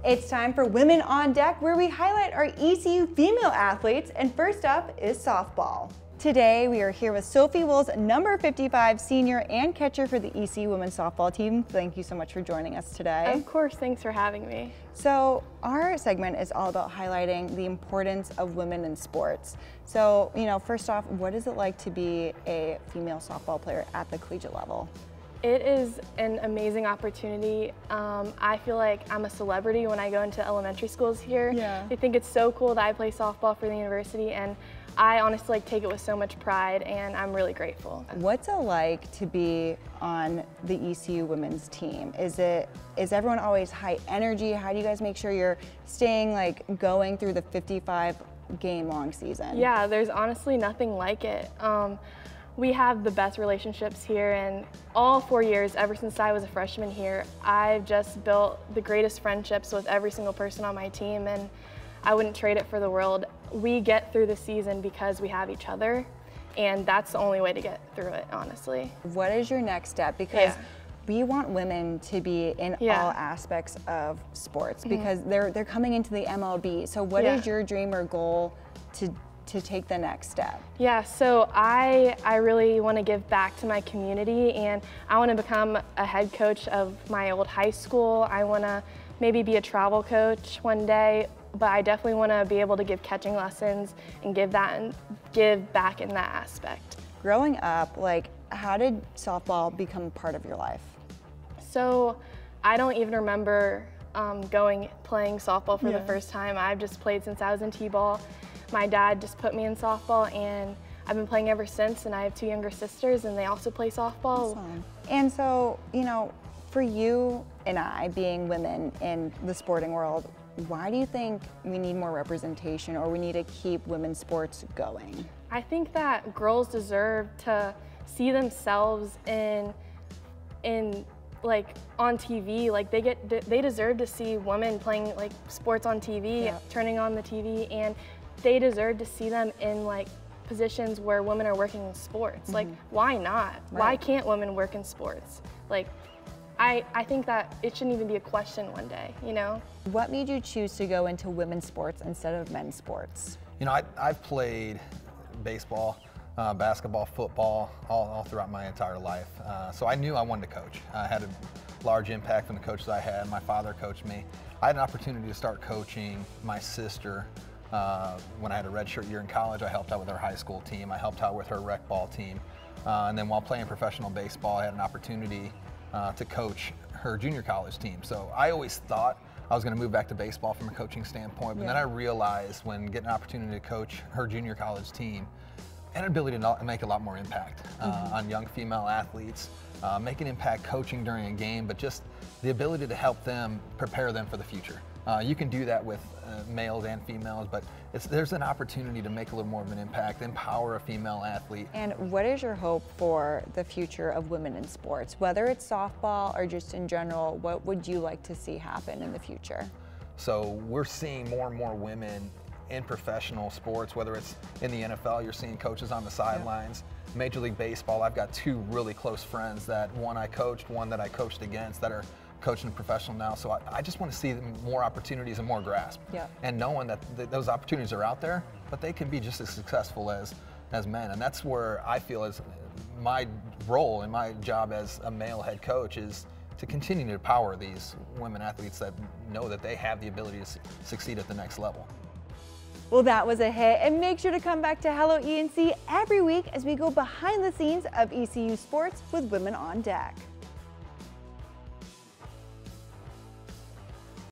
It's time for Women on Deck, where we highlight our ECU female athletes, and first up is softball. Today, we are here with Sophie Wills, number 55 senior and catcher for the ECU women's softball team. Thank you so much for joining us today. Of course, thanks for having me. So our segment is all about highlighting the importance of women in sports. So, first off, what is it like to be a female softball player at the collegiate level? It is an amazing opportunity. I feel like I'm a celebrity when I go into elementary schools here. Yeah. They think it's so cool that I play softball for the university, and I honestly take it with so much pride, and I'm really grateful. What's it like to be on the ECU women's team? Is everyone always high energy? How do you guys make sure you're staying going through the 55 game long season? Yeah, there's honestly nothing like it. We have the best relationships here, and all 4 years, ever since I was a freshman here, I've just built the greatest friendships with every single person on my team, and I wouldn't trade it for the world. We get through the season because we have each other, and that's the only way to get through it, honestly. What is your next step? Because we want women to be in all aspects of sports, because they're coming into the MLB. So what is your dream or goal to take the next step? Yeah, so I really want to give back to my community, and I want to become a head coach of my old high school. I want to maybe be a travel coach one day, but I definitely want to be able to give catching lessons and give back in that aspect. Growing up, how did softball become part of your life? So I don't even remember playing softball for the first time. I've just played since I was in T-ball. My dad just put me in softball, and I've been playing ever since, and I have 2 younger sisters, and they also play softball. Awesome. And so, for you and I, being women in the sporting world, why do you think we need more representation, or we need to keep women's sports going? I think that girls deserve to see themselves on TV. They deserve to see women playing sports on TV, turning on the TV, and they deserve to see them in positions where women are working in sports. Why not? Right. Why can't women work in sports? I think that it shouldn't even be a question one day, What made you choose to go into women's sports instead of men's sports? I've played baseball, basketball, football, all throughout my entire life. So I knew I wanted to coach. I had a large impact from the coaches I had. My father coached me. I had an opportunity to start coaching my sister when I had a redshirt year in college. I helped out with her high school team. I helped out with her rec ball team. And then while playing professional baseball, I had an opportunity to coach her junior college team. So I always thought I was going to move back to baseball from a coaching standpoint, but then I realized when getting an opportunity to coach her junior college team, I had an ability to make a lot more impact on young female athletes, make an impact coaching during a game, but just the ability to help them, prepare them for the future. You can do that with males and females, but there's an opportunity to make a little more of an impact, empower a female athlete. And what is your hope for the future of women in sports? Whether it's softball or just in general, what would you like to see happen in the future? So we're seeing more and more women in professional sports, whether it's in the NFL, you're seeing coaches on the sidelines. Major League Baseball, I've got 2 really close friends that one I coached, one that I coached against, that are coaching professional now. So I just want to see more opportunities and more grasp. And knowing that those opportunities are out there, but they can be just as successful as men. And that's where I feel is my role and my job as a male head coach is to continue to empower these women athletes that know that they have the ability to succeed at the next level. Well, that was a hit, and make sure to come back to Hello ENC every week as we go behind the scenes of ECU sports with Women on Deck.